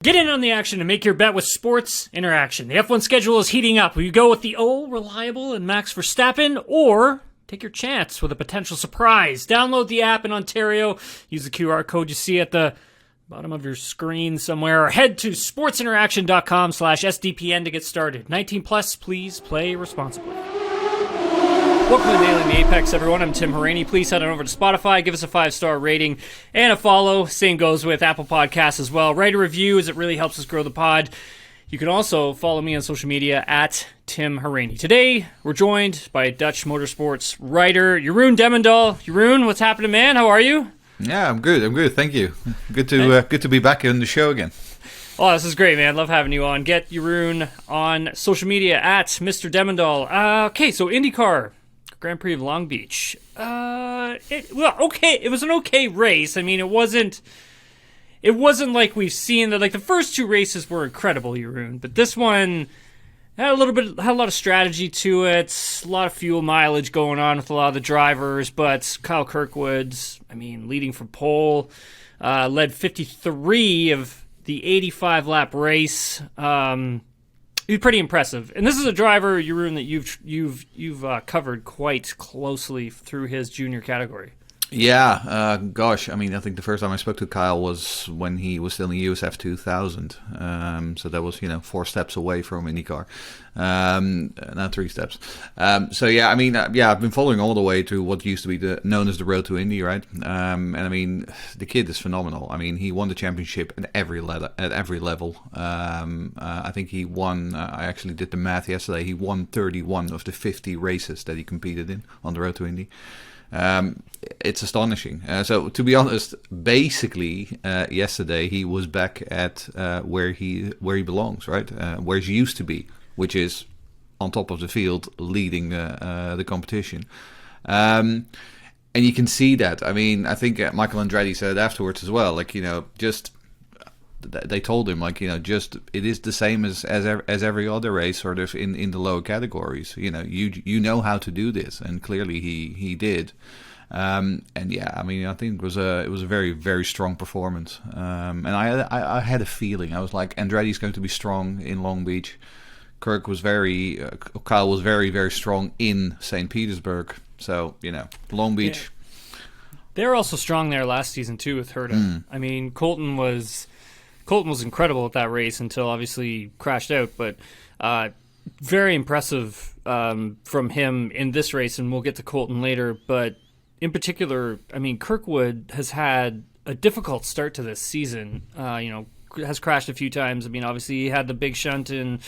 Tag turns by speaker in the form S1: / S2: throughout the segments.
S1: Get in on the action and make your bet with Sports Interaction. The F1 schedule is heating up. Will you go with the reliable and Max Verstappen, or take your chance with a potential surprise? Download the app in Ontario. Use the QR code you see at the bottom of your screen somewhere, or head to sportsinteraction.com/SDPN to get started. 18 plus, please play responsibly. Welcome to Nailing the Apex, everyone. I'm Tim Hauraney. Please head on over to Spotify, give us a 5-star rating and a follow. Same goes with Apple Podcasts as well. Write a review, as it really helps us grow the pod. You can also follow me on social media at Tim Hauraney. Today, we're joined by Dutch motorsports writer Jeroen Demmendaal. Jeroen, what's happening, man? How are you?
S2: Yeah, I'm good. Thank you. Good to be back on the show again.
S1: Oh, this is great, man. Love having you on. Get Jeroen on social media at Mr. Demmendaal. Okay, so IndyCar Grand Prix of Long Beach. It was an okay race. I mean, it wasn't like we've seen that. Like, the first two races were incredible, Jeroen, but this one had a lot of strategy to it, a lot of fuel mileage going on with a lot of the drivers. But Kyle Kirkwood, leading from pole, led 53 of the 85 lap race. He's pretty impressive, and this is a driver, Jeroen, that you've covered quite closely through his junior category.
S2: Yeah, gosh, I think the first time I spoke to Kyle was when he was still in the USF 2000, so that was 4 steps away from IndyCar, not 3 steps. I've been following all the way to what used to be known as the Road to Indy, right? The kid is phenomenal. He won the championship at every level. I think he won. I actually did the math yesterday. He won 31 of the 50 races that he competed in on the Road to Indy. It's astonishing. So to be honest, basically yesterday he was back at where he belongs, right? Where he used to be, which is on top of the field, leading the competition. And you can see that. I think Michael Andretti said afterwards as well. They told him it is the same as every other race, sort of in the lower categories. You know how to do this, and clearly he did. I think it was a very, very strong performance. And I had a feeling. I was like, Andretti's going to be strong in Long Beach. Kyle was very, very strong in St. Petersburg. So Long Beach.
S1: Yeah. They were also strong there last season too with Herta. Colton was incredible at that race until obviously crashed out, but very impressive from him in this race, and we'll get to Colton later. But in particular, Kirkwood has had a difficult start to this season. Has crashed a few times. Obviously he had the big shunt in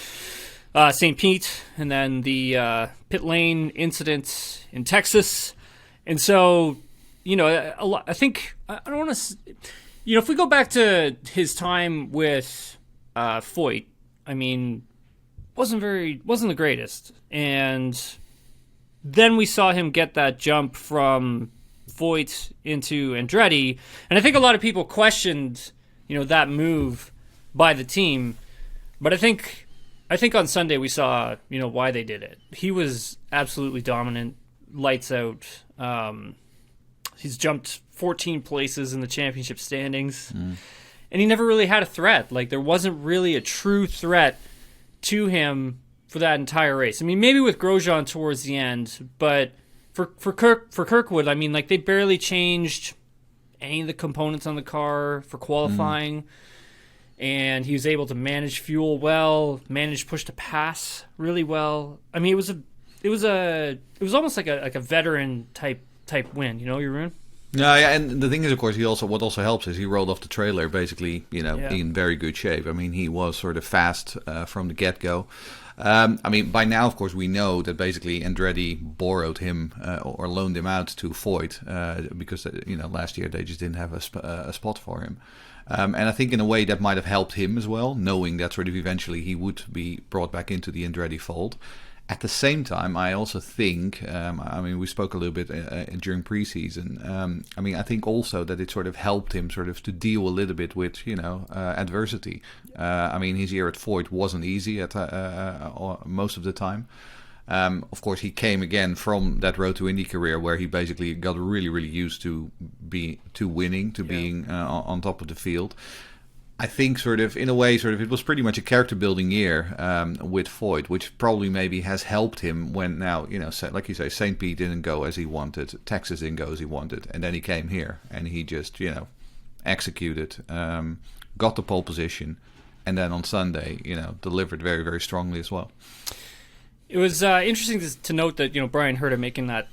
S1: St. Pete, and then the pit lane incident in Texas. And so, I think, I don't want to... if we go back to his time with Foyt, wasn't the greatest. And then we saw him get that jump from Foyt into Andretti. And I think a lot of people questioned, that move by the team. But I think on Sunday we saw, why they did it. He was absolutely dominant, lights out. He's jumped 14 places in the championship standings, and he never really had a threat. There wasn't really a true threat to him for that entire race. Maybe with Grosjean towards the end, but for Kirkwood, they barely changed any of the components on the car for qualifying, and he was able to manage fuel well, manage push to pass really well. It was almost like a veteran type win, Jeroen?
S2: Yeah, and the thing is, of course, what also helps is he rolled off the trailer basically, in very good shape. He was sort of fast from the get-go. By now, of course, we know that basically Andretti borrowed him or loaned him out to Foyt because last year they just didn't have a spot for him. And I think in a way that might have helped him as well, knowing that sort of eventually he would be brought back into the Andretti fold. At the same time, I also think, we spoke a little bit during preseason. I think also that it sort of helped him sort of to deal a little bit with, adversity. His year at Foyt wasn't easy at most of the time. Of course, he came again from that Road to Indy career where he basically got really, really used to winning, being on top of the field. I think sort of in a way, sort of it was pretty much a character building year with Foyt, which probably maybe has helped him when now, like you say, St. Pete didn't go as he wanted, Texas didn't go as he wanted, and then he came here and he just, executed, got the pole position, and then on Sunday, delivered very, very strongly as well.
S1: It was interesting to note that, Bryan Herta making that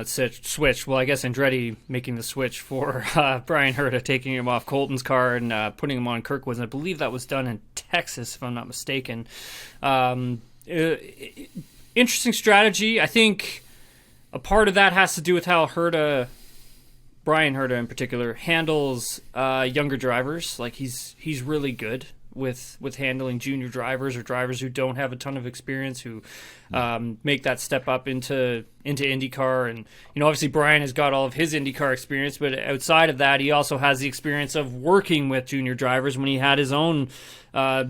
S1: switch. Well, I guess Andretti making the switch for Bryan Herta, taking him off Colton's car and putting him on Kirkwood's. I believe that was done in Texas, if I'm not mistaken. Interesting strategy. I think a part of that has to do with how Bryan Herta in particular, handles younger drivers. Like he's really good with handling junior drivers or drivers who don't have a ton of experience, who make that step up into IndyCar. And obviously Bryan has got all of his IndyCar experience, but outside of that, he also has the experience of working with junior drivers when he had his own. I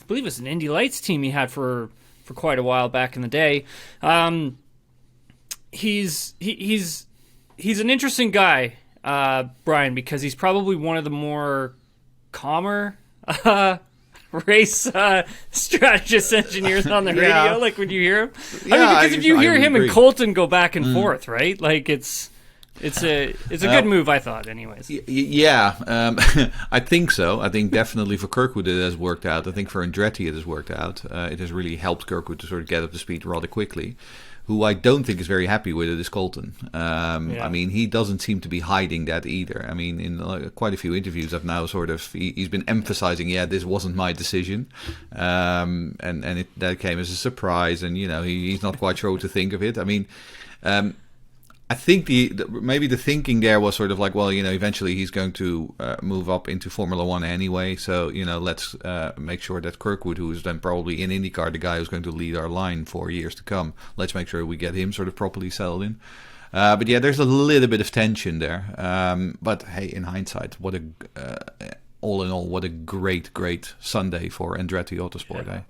S1: believe it was an Indy Lights team he had for quite a while back in the day. He's an interesting guy, Bryan, because he's probably one of the more calmer race strategist engineers on the radio. Like when you hear him, because if you hear him and Colton go back and forth, right? Like it's a good move, I thought. Anyways,
S2: I think so. I think definitely for Kirkwood it has worked out. I think for Andretti it has worked out. It has really helped Kirkwood to sort of get up to speed rather quickly. Who I don't think is very happy with it is Colton. I mean, he doesn't seem to be hiding that either. I mean, in quite a few interviews I've now sort of, he's been emphasizing, this wasn't my decision. That came as a surprise, and, he's not quite sure what to think of it. I mean, I think maybe the thinking there was sort of like, well, eventually he's going to move up into Formula One anyway. So, let's make sure that Kirkwood, who is then probably in IndyCar, the guy who's going to lead our line for years to come, let's make sure we get him sort of properly settled in. But there's a little bit of tension there. But hey, in hindsight, all in all, what a great Sunday for Andretti Autosport, eh?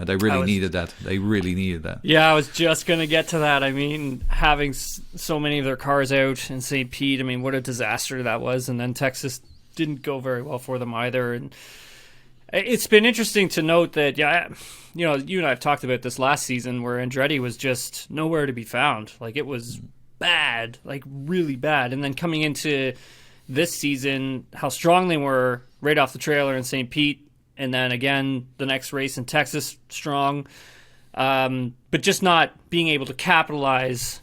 S2: They really needed that. Yeah,
S1: I was just going to get to that. I mean, having so many of their cars out in St. Pete, I mean, what a disaster that was. And then Texas didn't go very well for them either. And it's been interesting to note that, you and I have talked about this last season where Andretti was just nowhere to be found. Like, it was bad, like really bad. And then coming into this season, how strong they were right off the trailer in St. Pete. And then again, the next race in Texas, strong, but just not being able to capitalize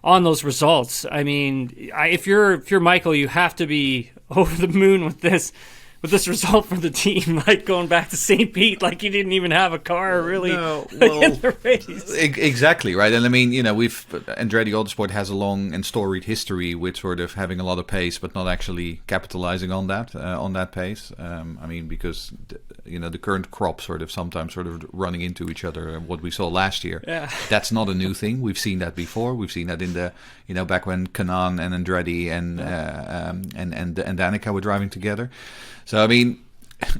S1: on those results. I mean, if you're Michael, you have to be over the moon with this result for the team. Like going back to St. Pete, like you didn't even have a car really in the race.
S2: Exactly right. And I mean, Andretti Autosport has a long and storied history with sort of having a lot of pace, but not actually capitalizing on that pace. I mean, because the current crop sometimes running into each other. What we saw last year, that's not a new thing. We've seen that before. We've seen that in the back when Kanaan and Andretti and Danica were driving together. So I mean,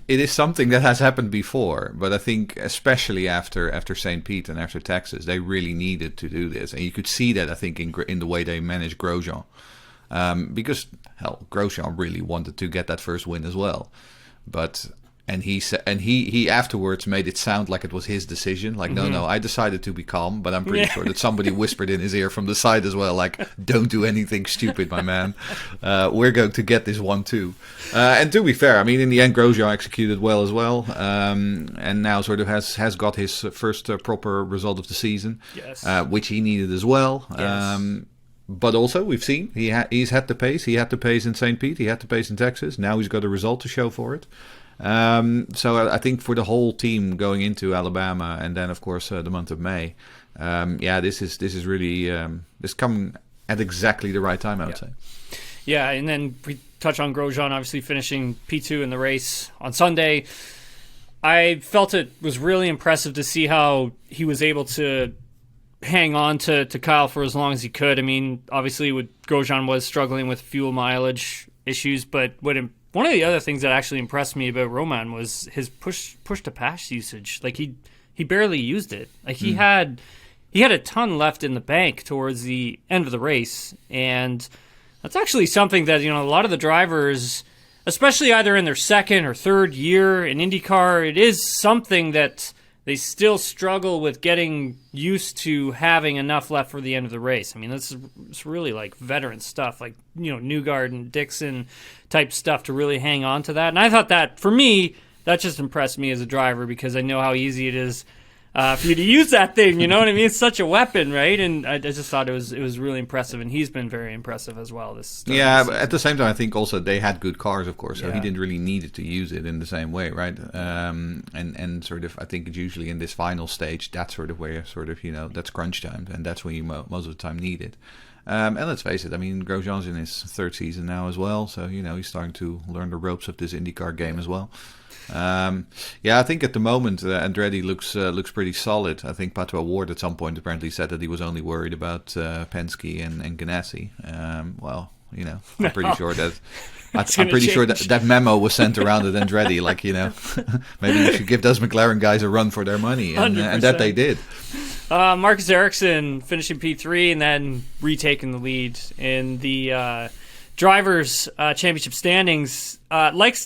S2: it is something that has happened before, but I think especially after St. Pete and after Texas, they really needed to do this, and you could see that I think in the way they managed Grosjean, because Grosjean really wanted to get that first win as well, but. And he afterwards made it sound like it was his decision. Like, no, I decided to be calm, but I'm pretty sure that somebody whispered in his ear from the side as well, like, don't do anything stupid, my man. We're going to get this one too. And to be fair, I mean, in the end, Grosjean executed well as well, and now sort of has got his first proper result of the season, which he needed as well. Yes. But also, we've seen he's had the pace. He had the pace in St. Pete. He had the pace in Texas. Now he's got a result to show for it. So I think for the whole team going into Alabama and then of course the month of May, this is really this coming at exactly the right time, I would say.
S1: Yeah, and then we touch on Grosjean obviously finishing P2 in the race on Sunday. I felt it was really impressive to see how he was able to hang on to Kyle for as long as he could. I mean, obviously Grosjean was struggling with fuel mileage issues, but one of the other things that actually impressed me about Romain was his push to pass usage. Like he barely used it. Like he had a ton left in the bank towards the end of the race, and that's actually something that a lot of the drivers especially either in their second or third year in IndyCar, it is something that they still struggle with getting used to having enough left for the end of the race. I mean, it's really like veteran stuff, like, Newgard and Dixon type stuff to really hang on to that. And I thought that, for me, that just impressed me as a driver because I know how easy it is for you to use that thing, you know what I mean? It's such a weapon, right? And I just thought it was really impressive, and he's been very impressive as well.
S2: But at the same time, I think also they had good cars, of course, so he didn't really need to use it in the same way, right? And sort of, I think it's usually in this final stage, that's sort of where sort of, that's crunch time, and that's when you most of the time need it. And let's face it, I mean, Grosjean's in his third season now as well, so, he's starting to learn the ropes of this IndyCar game as well. I think at the moment Andretti looks pretty solid. I think Pato O'Ward at some point apparently said that he was only worried about Penske and Ganassi. I'm pretty sure that that memo was sent around at Andretti. Like, maybe you should give those McLaren guys a run for their money, and that they did.
S1: Marcus Ericsson finishing P3 and then retaking the lead in the drivers' championship standings. Like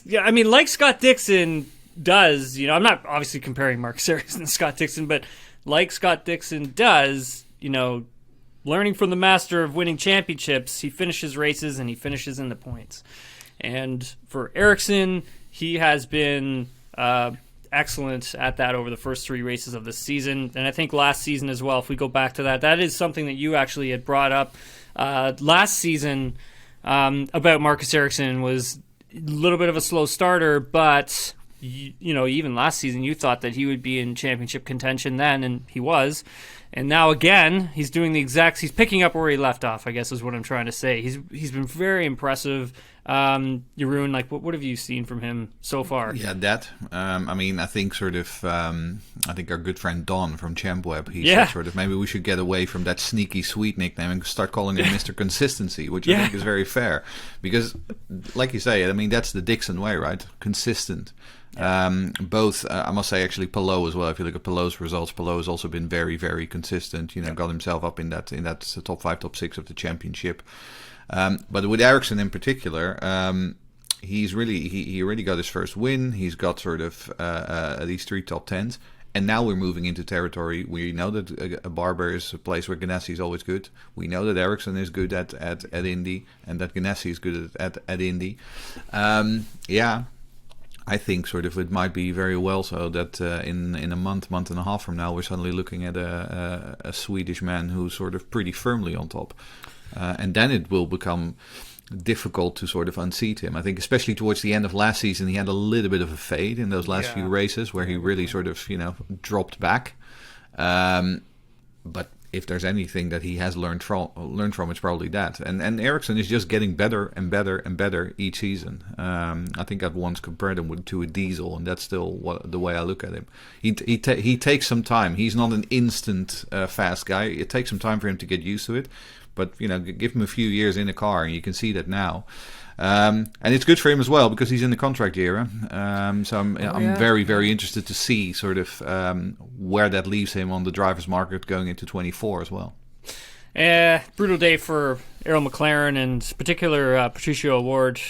S1: Scott Dixon does, I'm not obviously comparing Marcus Ericsson and Scott Dixon, but like Scott Dixon does, learning from the master of winning championships, he finishes races and he finishes in the points. And for Ericsson, he has been excellent at that over the first three races of the season. And I think last season as well, if we go back to that is something that you actually had brought up last season about Marcus Ericsson, was a little bit of a slow starter, but even last season you thought that he would be in championship contention then, and he was. And now again, he's doing he's picking up where he left off, I guess is what I'm trying to say. He's been very impressive. Jeroen, like what have you seen from him so far?
S2: Yeah, I think sort of I think our good friend Don from ChampWeb, he said sort of maybe we should get away from that sneaky sweet nickname and start calling him Mr. Consistency, which I think is very fair, because like you say, I mean, that's the Dixon way, right? Consistent. Both I must say, actually, Palou as well. If you look at Palou's results, Palou has also been very, very consistent. Got himself up in that top 5, top 6 of the championship. But with Ericsson in particular, he already got his first win. He's got sort of at least 3 top 10s. And now we're moving into territory. We know that Barber is a place where Ganassi is always good. We know that Ericsson is good at Indy, and that Ganassi is good at Indy. I think sort of it might be very well so that in a month and a half from now, we're suddenly looking at a Swedish man who's sort of pretty firmly on top. And then it will become difficult to sort of unseat him. I think especially towards the end of last season, he had a little bit of a fade in those last few races where he really sort of, dropped back. But if there's anything that he has learned from, it's probably that. And Ericsson is just getting better and better and better each season. I think I've once compared him to a diesel, and that's still the way I look at him. He takes some time. He's not an instant fast guy. It takes some time for him to get used to it. But give him a few years in a car, and you can see that now. And it's good for him as well because he's in the contract era. So I'm very, very interested to see sort of where that leaves him on the driver's market going into 24 as well.
S1: Brutal day for Arrow McLaren, and particular Pato O'Ward.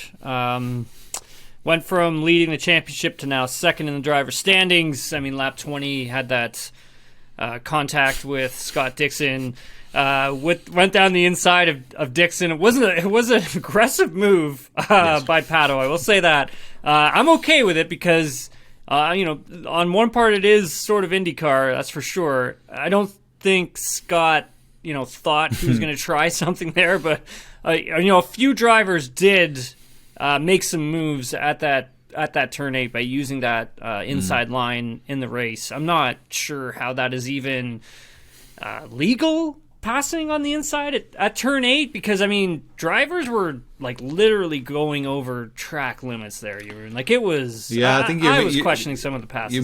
S1: Went from leading the championship to now second in the driver's standings. I mean, lap 20 had that contact with Scott Dixon. Went down the inside of Dixon. It was an aggressive move by Pato. I will say that. I'm okay with it because on one part it is sort of IndyCar, that's for sure. I don't think Scott thought he was going to try something there, but a few drivers did make some moves at that turn 8 by using that inside line in the race. I'm not sure how that is even legal, passing on the inside at turn 8, because I mean drivers were like literally going over track limits there. Like it was. Yeah, I think I was questioning some of the passes.
S2: You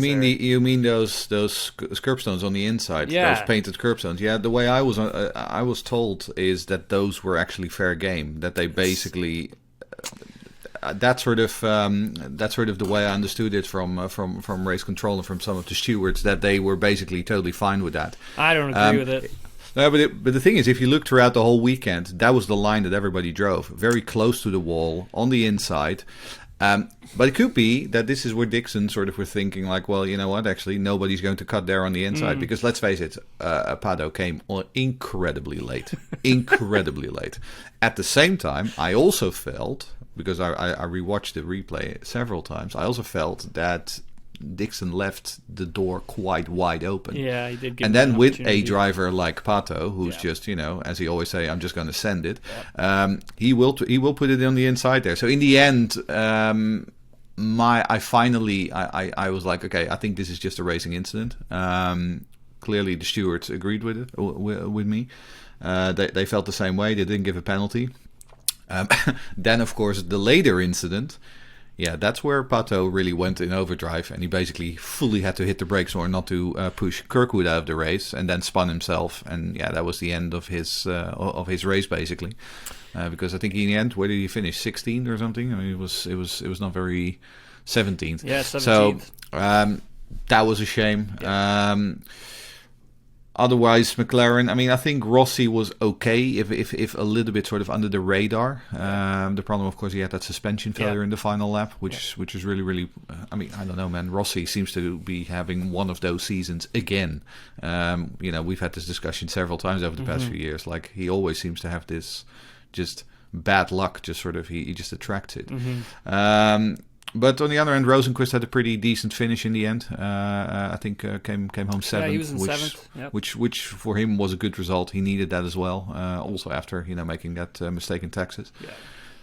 S2: mean those curbstones on the inside? Yeah, those painted curbstones. Yeah, the way I was told is that those were actually fair game. That they basically. That's sort of the way I understood it from race control and from some of the stewards, that they were basically totally fine with that.
S1: I don't agree with it.
S2: No, but the thing is, if you look throughout the whole weekend, that was the line that everybody drove, very close to the wall on the inside. But it could be that this is where Dixon sort of were thinking like, well, you know what, actually nobody's going to cut there on the inside because let's face it, Pato came incredibly late. Incredibly late. At the same time, I also felt, because I rewatched the replay several times, I also felt that Dixon left the door quite wide open.
S1: Yeah, he did.
S2: And then with a driver like Pato, who's just, as he always say, I'm just going to send it. Yeah. He will put it on the inside there. So in the end, I was like, okay, I think this is just a racing incident. Clearly, the stewards agreed with it with me. They felt the same way. They didn't give a penalty. Then, of course, the later incident. Yeah, that's where Pato really went in overdrive, and he basically fully had to hit the brakes or not to push Kirkwood out of the race, and then spun himself. And yeah, that was the end of his race basically, because I think in the end, where did he finish? 16th or something? I mean, it was not very 17th.
S1: Yeah, 17th.
S2: So that was a shame. Yeah. Otherwise, McLaren, I mean, I think Rossi was okay, if a little bit sort of under the radar. The problem, of course, he had that suspension failure in the final lap, which is really, really, I mean, I don't know, man. Rossi seems to be having one of those seasons again. We've had this discussion several times over the past few years. Like, he always seems to have this just bad luck, just sort of, he just attracts it. But on the other end, Rosenqvist had a pretty decent finish in the end. I think came home seventh.
S1: Yeah, he was in seventh. Yep.
S2: Which for him was a good result. He needed that as well. Also after making that mistake in Texas. Yeah.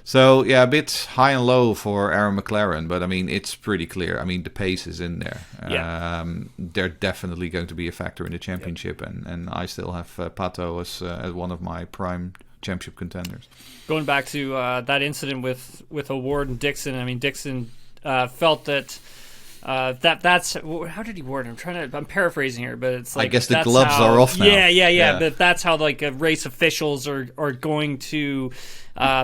S2: So yeah, a bit high and low for Arrow McLaren, but I mean it's pretty clear. I mean the pace is in there. They're definitely going to be a factor in the championship, and I still have Pato as one of my prime championship contenders. Going
S1: back to that incident with O'Ward and Dixon, I mean Dixon felt that that's how did he word it? I'm paraphrasing here, but it's like
S2: I guess the gloves are off now.
S1: Yeah. But that's how like race officials are going to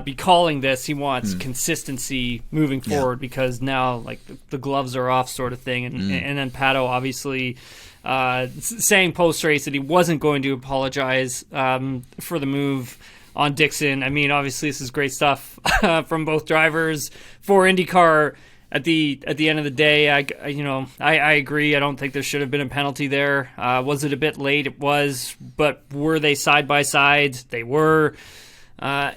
S1: be calling this. He wants consistency moving forward because now like the gloves are off, sort of thing. And then Pato obviously saying post race that he wasn't going to apologize for the move on Dixon. I mean, obviously this is great stuff from both drivers for IndyCar. At the end of the day, I agree. I don't think there should have been a penalty there. Was it a bit late? It was, but were they side by side? They were. This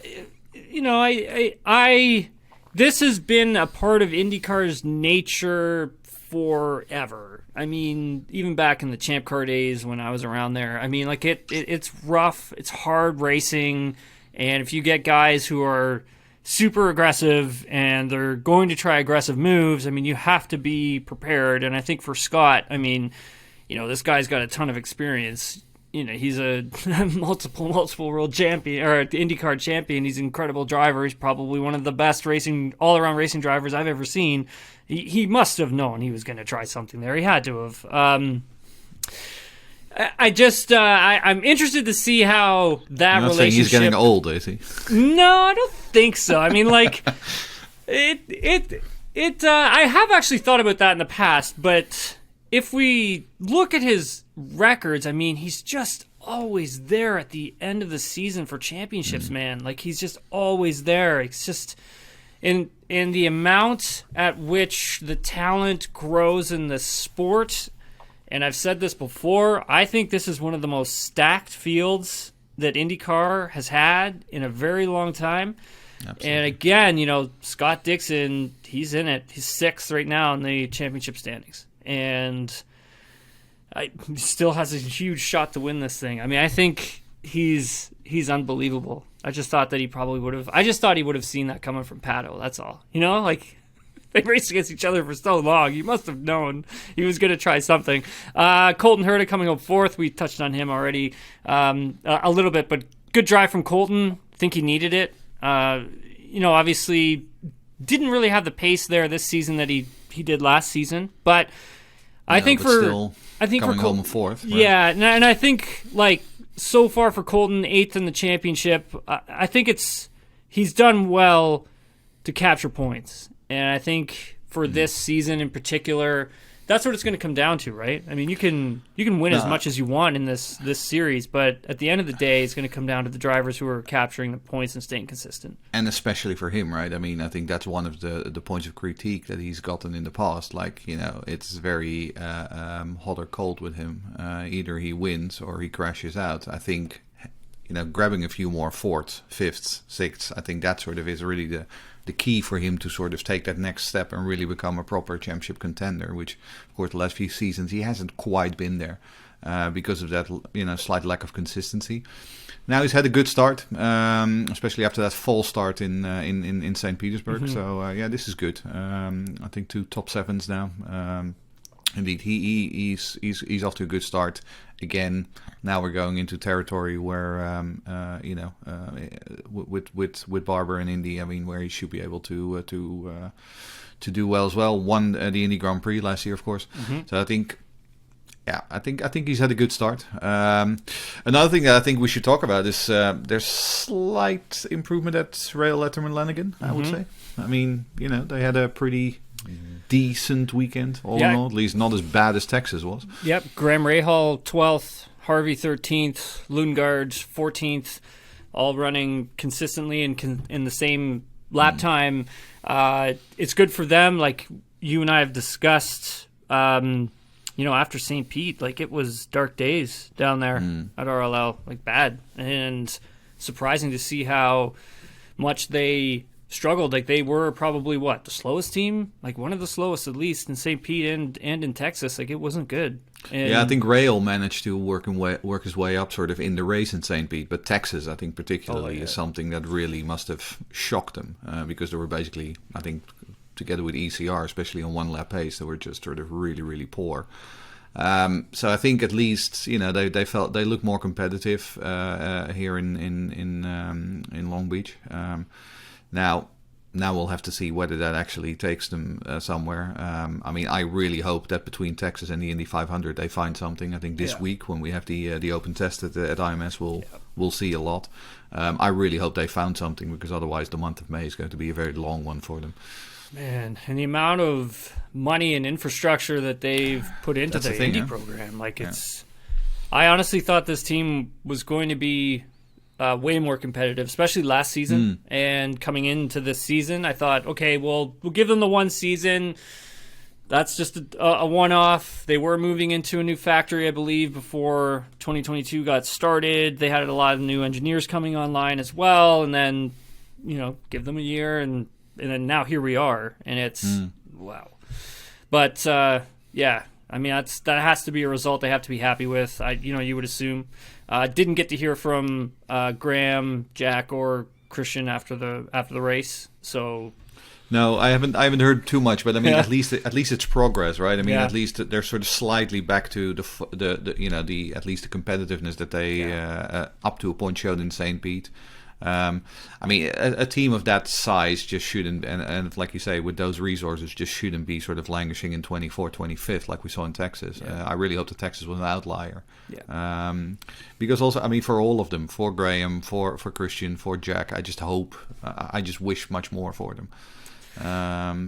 S1: has been a part of IndyCar's nature forever. I mean, even back in the Champ Car days when I was around there. I mean, like it's rough. It's hard racing, and if you get guys who are super aggressive and they're going to try aggressive moves, I mean, you have to be prepared. And I think for Scott, I mean, this guy's got a ton of experience. He's a multiple world champion or IndyCar champion. He's an incredible driver. He's probably one of the best all-around racing drivers I've ever seen. He must have known he was going to try something there. He had to have. I'm interested to see how that
S2: You're not
S1: relationship.
S2: Saying he's getting old, is he?
S1: No, I don't think so. I mean, like, I have actually thought about that in the past, but if we look at his records, I mean, he's just always there at the end of the season for championships, man. Like, he's just always there. It's just in the amount at which the talent grows in the sport. And I've said this before, I think this is one of the most stacked fields that IndyCar has had in a very long time. Absolutely. And again, Scott Dixon, he's in it. He's 6th right now in the championship standings. And he still has a huge shot to win this thing. I mean, I think he's unbelievable. I just thought that he probably would have. I just thought he would have seen that coming from Pato. That's all. They raced against each other for so long. You must have known he was going to try something. Colton Herta coming up 4th. We touched on him already a little bit, but good drive from Colton. I think he needed it. Obviously didn't really have the pace there this season that he did last season, but I think for Colton,
S2: home 4th. Right?
S1: Yeah, and I think like so far for Colton, 8th in the championship. I think he's done well to capture points. And I think for this season in particular, that's what it's going to come down to, right? I mean, you can win as much as you want in this series, but at the end of the day, it's going to come down to the drivers who are capturing the points and staying consistent.
S2: And especially for him, right? I mean, I think that's one of the points of critique that he's gotten in the past. Like, it's very hot or cold with him. Either he wins or he crashes out. I think, grabbing a few more fourths, fifths, sixths, I think that sort of is really the key for him to sort of take that next step and really become a proper championship contender, which, of course, the last few seasons he hasn't quite been there because of that, slight lack of consistency. Now he's had a good start, especially after that false start in St. Petersburg. Mm-hmm. So, this is good. I think 2 top 7s now. Indeed, he's off to a good start. Again, now we're going into territory where, with Barber and Indy, I mean, where he should be able to do well as well. Won the Indy Grand Prix last year, of course. Mm-hmm. So I think he's had a good start. Another thing that I think we should talk about is there's slight improvement at Rail Letterman Lanigan, I would say. I mean, they had a pretty decent weekend, all in all, at least not as bad as Texas was.
S1: Yep, Graham Rahal 12th, Harvey 13th, Lundgaard 14th, all running consistently in the same lap time. It's good for them, like you and I have discussed. After St. Pete, like, it was dark days down there at RLL, like bad, and surprising to see how much they struggled. Like, they were probably the slowest team, like one of the slowest at least in St. Pete and in Texas. Like, it wasn't good. And
S2: I think Rail managed to work his way up sort of in the race in St. Pete, but Texas, I think particularly, is something that really must have shocked them because they were basically, I think, together with ECR, especially on one lap pace, they were just sort of really, really poor. So I think at least they felt they looked more competitive here in Long Beach. Now we'll have to see whether that actually takes them somewhere. I mean, I really hope that between Texas and the Indy 500 they find something. I think this week when we have the open test at IMS, we'll see a lot. I really hope they found something, because otherwise the month of May is going to be a very long one for them.
S1: Man, and the amount of money and infrastructure that they've put into the Indy program, it's. I honestly thought this team was going to be way more competitive, especially last season. And coming into this season, I thought, okay, we'll give them the one season. That's just a one-off. They were moving into a new factory, I believe, before 2022 got started. They had a lot of new engineers coming online as well, and then, give them a year, and then now here we are, and it's wow. But I mean, that has to be a result they have to be happy with. You would assume. Didn't get to hear from Graham, Jack, or Christian after the race, so.
S2: No, I haven't heard too much, but I mean, at least it's progress, right? I mean, at least they're sort of slightly back to the at least the competitiveness that they up to a point showed in St. Pete. I mean, a team of that size just shouldn't, and like you say, with those resources, just shouldn't be sort of languishing in 24th, 25th like we saw in Texas. I really hope that Texas was an outlier. Because also, I mean, for all of them, for Graham, for Christian, for Jack, I just wish much more for them.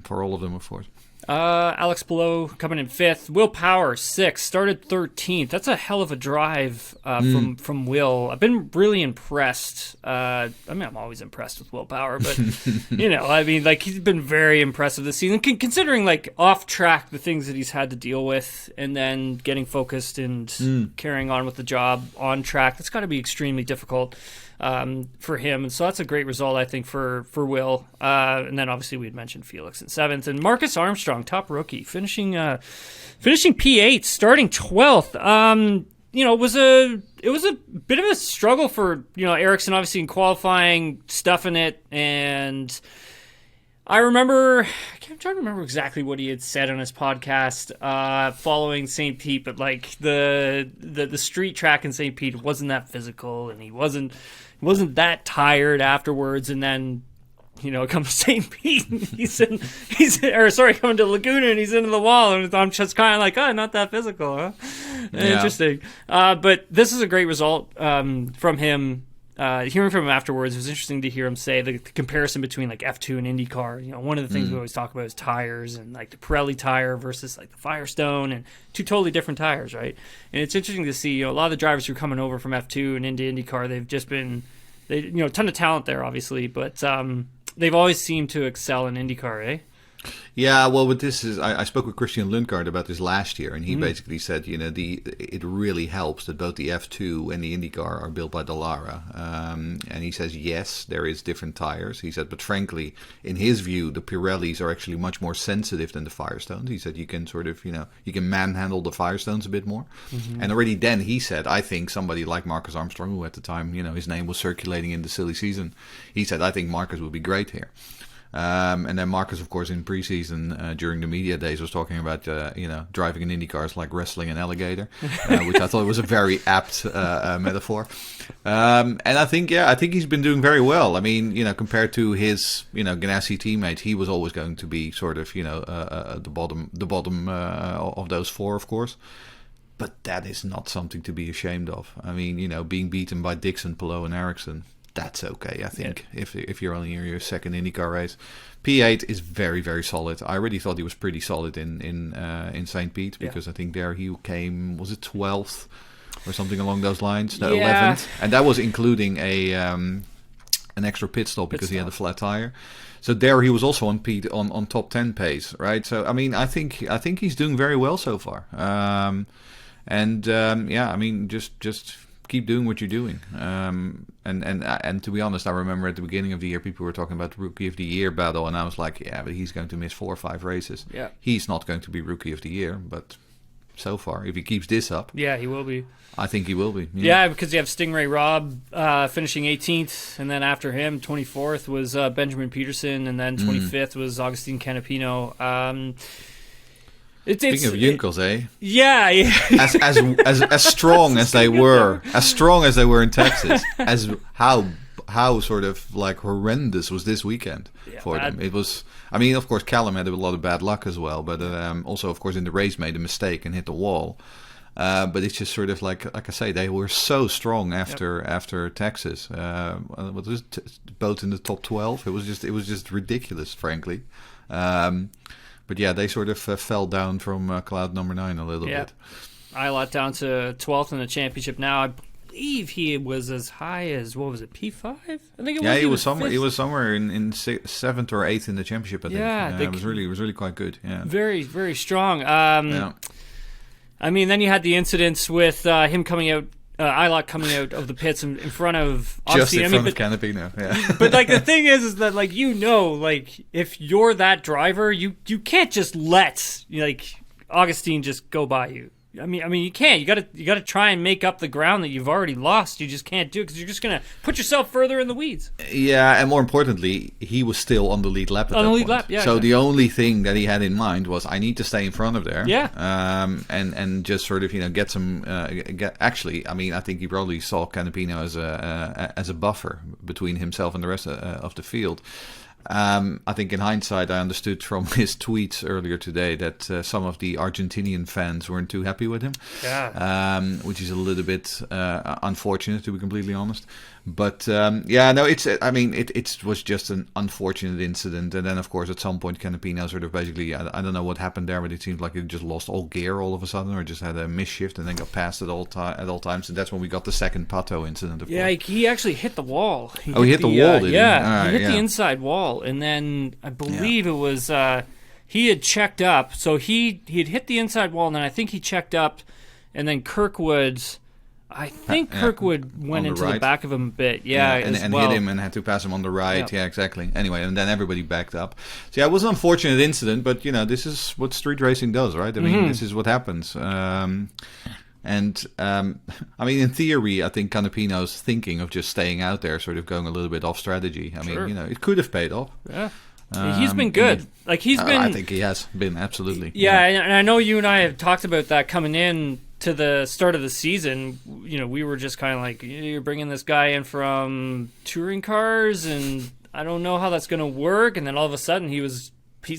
S2: For all of them, of course.
S1: Alex Below coming in 5th. Will Power 6th. Started 13th. That's a hell of a drive from Will. I've been really impressed. I mean, I'm always impressed with Will Power, but I mean, like, he's been very impressive this season, considering like off track the things that he's had to deal with, and then getting focused and carrying on with the job on track. That's got to be extremely difficult for him, and so that's a great result, I think, for Will. And then obviously we had mentioned Felix in 7th, and Marcus Armstrong, top rookie, finishing P8, starting 12th. It was a bit of a struggle for Ericsson, obviously, in qualifying, stuffing it, and I'm trying to remember exactly what he had said on his podcast following St. Pete, but like the street track in St. Pete wasn't that physical, and he wasn't that tired afterwards. And then it comes to St. Pete, and coming to Laguna, and he's into the wall, and I'm just kind of like, not that physical, huh? Yeah. Interesting. But this is a great result from him. hearing from him afterwards, it was interesting to hear him say the comparison between like F2 and IndyCar. One of the things we always talk about is tires, and like the Pirelli tire versus like the Firestone, and two totally different tires, right? And it's interesting to see, a lot of the drivers who are coming over from F2 and into IndyCar, they've just been, a ton of talent there, obviously, but they've always seemed to excel in IndyCar, eh?
S2: Yeah, well, but this is, I spoke with Christian Lundgaard about this last year, and he basically said, it really helps that both the F2 and the IndyCar are built by Dallara. And he says, yes, there is different tires. He said, but frankly, in his view, the Pirellis are actually much more sensitive than the Firestones. He said you can sort of, you can manhandle the Firestones a bit more. And already then he said, I think somebody like Marcus Armstrong, who at the time, his name was circulating in the silly season, he said, I think Marcus would be great here. And then Marcus, of course, in preseason during the media days was talking about, driving an IndyCar is like wrestling an alligator, which I thought was a very apt metaphor. And I think he's been doing very well. I mean, compared to his, Ganassi teammate, he was always going to be sort of, the bottom of those four, of course. But that is not something to be ashamed of. I mean, being beaten by Dixon, Palou, and Ericsson, that's okay, I think, if you're only in your second IndyCar race. P8 is very, very solid. I already thought he was pretty solid in St. Pete, because I think there he came, was it 12th or something along those lines? No, 11th. And that was including an extra pit stop because he had a flat tire. So there he was also on top 10 pace, right? So, I mean, I think he's doing very well so far. Just keep doing what you're doing. And to be honest, I remember at the beginning of the year, people were talking about the Rookie of the Year battle, and I was like, yeah, but he's going to miss 4 or 5 races. Yeah. He's not going to be Rookie of the Year, but so far, if he keeps this up...
S1: Yeah, he will be.
S2: I think he will be.
S1: Yeah, because you have Stingray Robb finishing 18th, and then after him, 24th was Benjamin Peterson, and then 25th was Agustin Canapino.
S2: Speaking of Junkels, eh?
S1: Yeah.
S2: As strong as they were, in Texas, as how sort of like horrendous was this weekend for them? It was. I mean, of course, Callum had a lot of bad luck as well, but also, of course, in the race made a mistake and hit the wall. But it's just sort of like I say, they were so strong after Texas. What was it? Both in the top 12. It was just ridiculous, frankly. But yeah, they sort of fell down from cloud number 9 a little bit.
S1: Ilott down to 12th in the championship now. I believe he was as high as, what was it, P5? I think it was.
S2: Yeah, he was somewhere in 7th or 8th in the championship, I think. Yeah, it was really quite good. Yeah.
S1: Very, very strong. I mean, then you had the incidents with him coming out, Ilott coming out of the pits in front of...
S2: Just in front of Canapino, yeah.
S1: But, like, the thing is that, like, if you're that driver, you can't just let, Augustine just go by you. I mean, you can't. You got to try and make up the ground that you've already lost. You just can't do it because you're just gonna put yourself further in the weeds.
S2: Yeah, and more importantly, he was still on the lead lap at that point.
S1: Lap, yeah.
S2: So the only thing that he had in mind was, I need to stay in front of there.
S1: Yeah.
S2: And just sort of get some. Actually, I mean, I think he probably saw Canapino as a buffer between himself and the rest of the field. I think in hindsight, I understood from his tweets earlier today that some of the Argentinian fans weren't too happy with him. Yeah. Which is a little bit unfortunate, to be completely honest. But it was just an unfortunate incident. And then, of course, at some point, Canapino sort of basically, I don't know what happened there, but it seemed like he just lost all gear all of a sudden, or just had a misshift and then got passed at all times. And that's when we got the second Pato incident. Of course.
S1: He actually hit the wall.
S2: He hit the wall, did he?
S1: Yeah, he hit the inside wall. And then I believe it was he had checked up. So he had hit the inside wall, and then I think he checked up, and then Kirkwood went into the back of him a bit.
S2: And hit him and had to pass him on the right. Yeah, exactly. Anyway, and then everybody backed up. So yeah, it was an unfortunate incident, but this is what street racing does, right? I mean, this is what happens. I mean, in theory, I think Canapino's thinking of just staying out there, sort of going a little bit off strategy. I mean, it could have paid off.
S1: Yeah. He's been good. I
S2: think he has been, absolutely.
S1: Yeah, and I know you and I have talked about that coming in to the start of the season. We were just kind of like, you're bringing this guy in from touring cars, and I don't know how that's going to work. And then all of a sudden, he's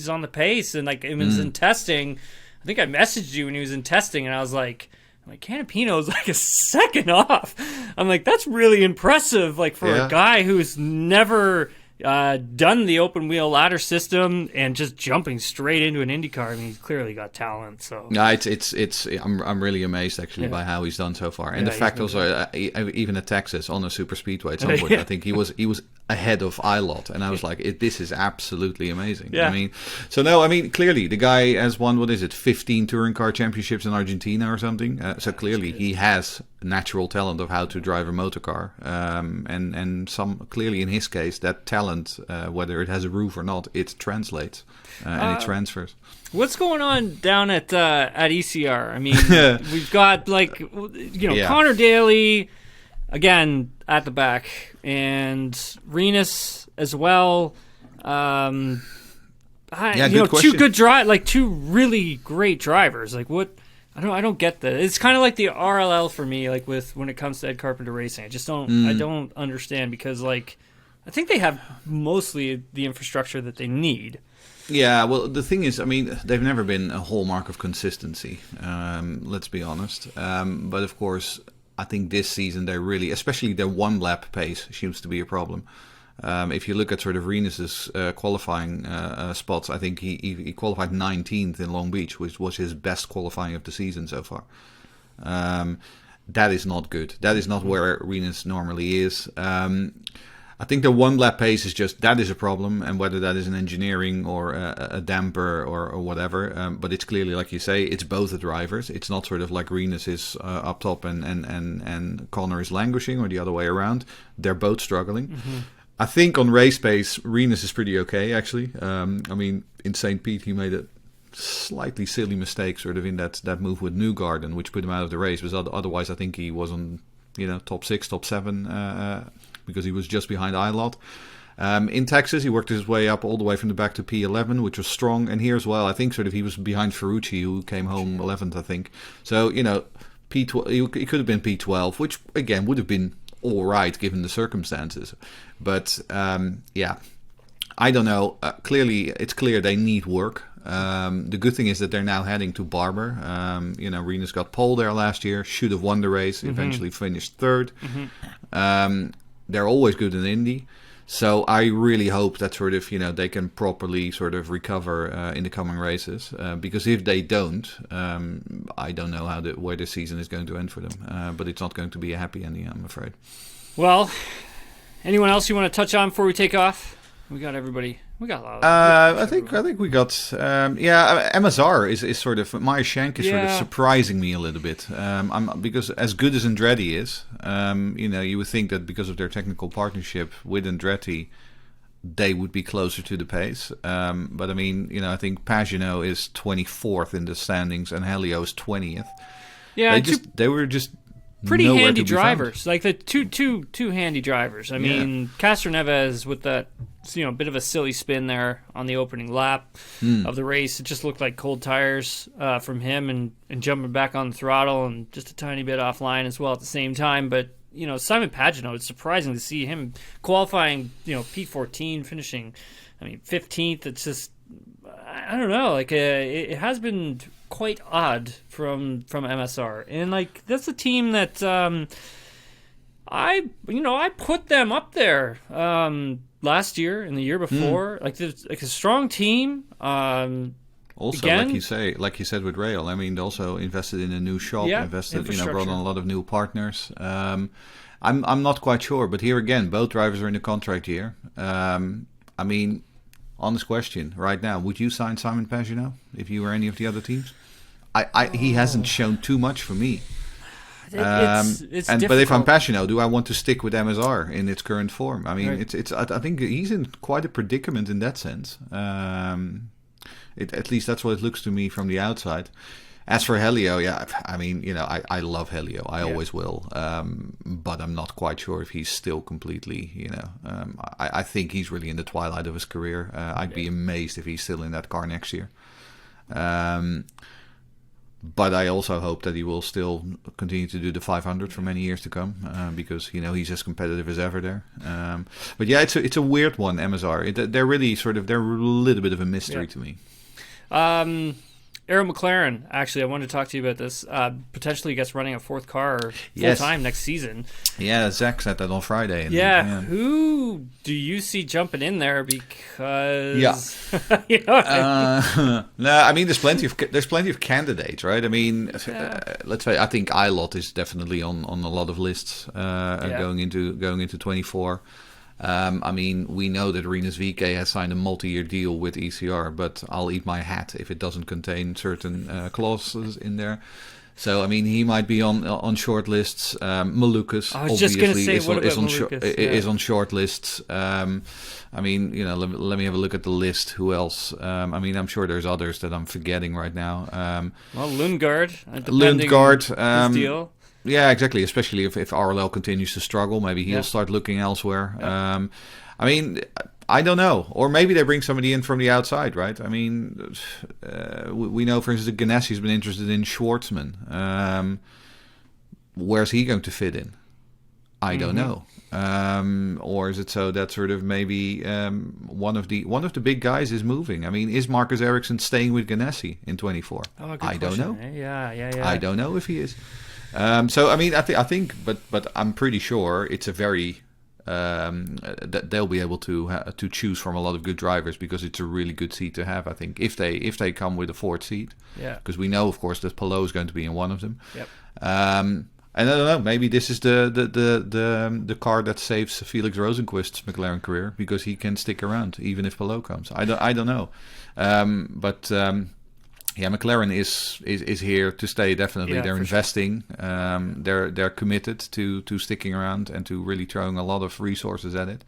S1: on the pace, and like it was in testing. I think I messaged you when he was in testing, and I was like, Like, Canapino's like a second off. I'm like, that's really impressive. Like, for a guy who's never done the open wheel ladder system and just jumping straight into an IndyCar. I mean, he's clearly got talent. So
S2: no, I'm really amazed actually by how he's done so far, and the fact also even at Texas on a super speedway at some point, I think he was ahead of Ilott, and I was like, this is absolutely amazing.
S1: Yeah.
S2: I mean, clearly the guy has won 15 touring car championships in Argentina or something. So clearly he has natural talent of how to drive a motor car, and some clearly in his case that talent, whether it has a roof or not, it translates and it transfers.
S1: What's going on down at ECR? I mean, we've got Connor Daly again at the back, and Rinus as well. Two two really great drivers. Like, what? I don't get that. It's kind of like the RLL for me. Like, when it comes to Ed Carpenter Racing, I just don't. I don't understand, because like, I think they have mostly the infrastructure that they need.
S2: Yeah, well, the thing is, I mean, they've never been a hallmark of consistency, let's be honest. But of course, I think this season they're really, especially their one-lap pace seems to be a problem. If you look at sort of Rinus's qualifying spots, I think he qualified 19th in Long Beach, which was his best qualifying of the season so far. That is not good. That is not where Rinus normally is. I think the one-lap pace that is a problem, and whether that is an engineering or a damper or whatever. But it's clearly, like you say, it's both the drivers. It's not sort of like Rinus is up top and Connor is languishing, or the other way around. They're both struggling. Mm-hmm. I think on race pace, Rinus is pretty okay, actually. I mean, in St. Pete, he made a slightly silly mistake sort of in that move with Newgarden, which put him out of the race. But otherwise, I think he was on top 6, top 7, because he was just behind Ilott. In Texas, he worked his way up all the way from the back to P11, which was strong. And here as well, I think sort of he was behind Ferrucci, who came home 11th, I think. So, P12, he could have been P12, which, again, would have been all right given the circumstances. But, I don't know. Clearly, it's clear they need work. The good thing is that they're now heading to Barber. Rinus got pole there last year, should have won the race, eventually finished third. They're always good in Indy. So I really hope that sort of, they can properly sort of recover in the coming races. Because if they don't, I don't know where the season is going to end for them. But it's not going to be a happy ending, I'm afraid.
S1: Well, anyone else you want to touch on before we take off? We got everybody. We got a lot of
S2: I think we got MSR is sort of Meyer Shank is sort of surprising me a little bit. Because as good as Andretti is, you would think that because of their technical partnership with Andretti, they would be closer to the pace. But I mean, I think Pagenaud is 24th in the standings and Helio is 20th. Yeah, they were just
S1: pretty handy drivers, like the two handy drivers. I mean, Castroneves with that bit of a silly spin there on the opening lap of the race. It just looked like cold tires from him, and jumping back on the throttle and just a tiny bit offline as well at the same time. But Simon Pagenaud, it's surprising to see him qualifying P14, finishing 15th. It's just, I don't know, like it has been quite odd from MSR, and like that's a team that I put them up there last year and the year before, like a strong team.
S2: Also,
S1: again,
S2: like you said with Rail, I mean, they also invested in a new shop, brought on a lot of new partners. I'm not quite sure, but here again, both drivers are in the contract year. I mean, honest question right now, would you sign Simon Pagenaud if you were any of the other teams? He hasn't shown too much for me.
S1: It's
S2: but if I'm Pagenaud, do I want to stick with MSR in its current form? I mean, right. I think he's in quite a predicament in that sense. At least that's what it looks to me from the outside. As for Helio, I mean, I love Helio. I always will. But I'm not quite sure if he's still completely, I think he's really in the twilight of his career. I'd be amazed if he's still in that car next year. But I also hope that he will still continue to do the 500 for many years to come, because he's as competitive as ever there. But yeah, it's a weird one, MSR. They're really they're a little bit of a mystery to me.
S1: Arrow McLaren, actually, I wanted to talk to you about this. Potentially gets running a fourth car full-time next season.
S2: Yeah, Zach said that on Friday.
S1: Who do you see jumping in there? Because...
S2: you know what I mean? No, I mean, there's plenty of candidates, right? I mean, let's say, I think Ilott is definitely on a lot of lists going into 24. I mean, we know that Rinus VeeKay has signed a multi-year deal with ECR, but I'll eat my hat if it doesn't contain certain clauses in there. So, I mean, he might be on short lists. Malukas, obviously, is on short lists. I mean, you know, let me have a look at the list. Who else? I mean, I'm sure there's others that I'm forgetting right now.
S1: Well, Lundgaard.
S2: Lundgaard.
S1: His deal.
S2: Yeah, exactly. Especially if RLL continues to struggle, maybe he'll start looking elsewhere. Yeah. I mean, I don't know. Or maybe they bring somebody in from the outside, right? I mean, we know, for instance, that Ganassi's been interested in Schwartzman. Where's he going to fit in? I don't know. Or is it so that sort of maybe one of the big guys is moving? I mean, is Marcus Ericsson staying with Ganassi in 24? I don't know.
S1: Yeah.
S2: I don't know if he is. So I mean, I think, but I'm pretty sure it's a very that they'll be able to choose from a lot of good drivers, because it's a really good seat to have. I think if they come with a fourth seat, because we know, of course, that Palou is going to be in one of them.
S1: Yep.
S2: And I don't know, maybe this is the car that saves Felix Rosenqvist's McLaren career, because he can stick around even if Palou comes. I don't know, but. Yeah, McLaren is here to stay, definitely. They're investing. Sure. They're committed to sticking around and to really throwing a lot of resources at it.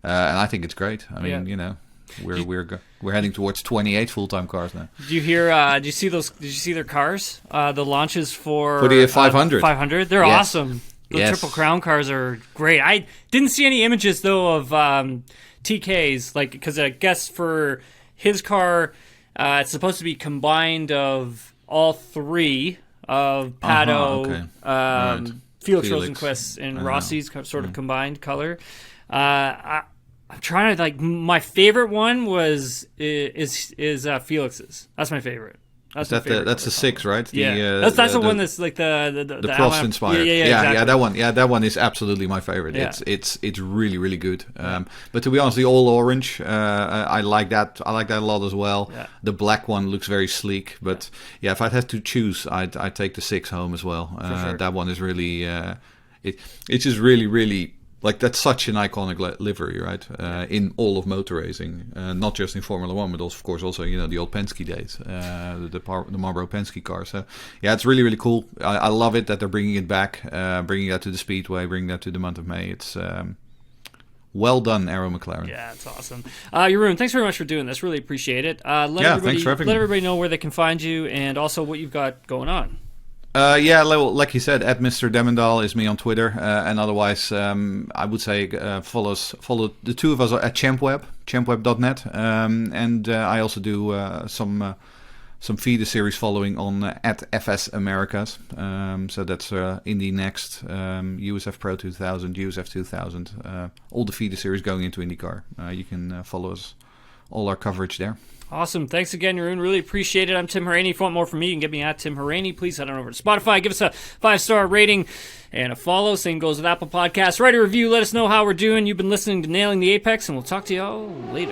S2: And I think it's great. I mean, you know, we're heading towards 28 full-time cars now.
S1: Did you hear? Did you see those? Did you see their cars? The launches for
S2: the 500.
S1: 500. They're awesome. The Triple Crown cars are great. I didn't see any images though of TK's, like, because I guess for his car. It's supposed to be combined of all three of Pato, Felix Rosenqvist, and Rossi's sort of combined color. I'm trying to, like, my favorite one is Felix's. That's my favorite. That's
S2: the 6, right?
S1: That's the one that's like the
S2: Prost inspired.
S1: Yeah, exactly.
S2: That one. Yeah, that one is absolutely my favorite. Yeah. It's really, really good. But to be honest, the all orange, I like that. I like that a lot as well. Yeah. The black one looks very sleek. But if I had to choose, I'd take the 6 home as well. Sure. That one is really it's just really, really. Like, that's such an iconic livery, right? In all of motor racing, not just in Formula One, but also, of course, also, you know, the old Penske days, the Marlboro Penske car. So, yeah, it's really, really cool. I love it that they're bringing it back, bringing that to the Speedway, bringing that to the month of May. It's well done, Arrow McLaren.
S1: Yeah, it's awesome. Jeroen, thanks very much for doing this. Really appreciate it.
S2: Thanks for having me.
S1: Let everybody know where they can find you and also what you've got going on.
S2: Like you said, @Mr. Demmendaal is me on Twitter, and otherwise, I would say follow the two of us at champweb.net, and I also do some feeder series following on @FS Americas. So that's Indy Next, USF Pro 2000, USF 2000, all the feeder series going into IndyCar. You can follow us, all our coverage there.
S1: Awesome. Thanks again, Jeroen. Really appreciate it. I'm Tim Hauraney. If you want more from me, you can get me at Tim Hauraney. Please head on over to Spotify. Give us a 5-star rating and a follow. Same goes with Apple Podcasts. Write a review. Let us know how we're doing. You've been listening to Nailing the Apex, and we'll talk to you all later.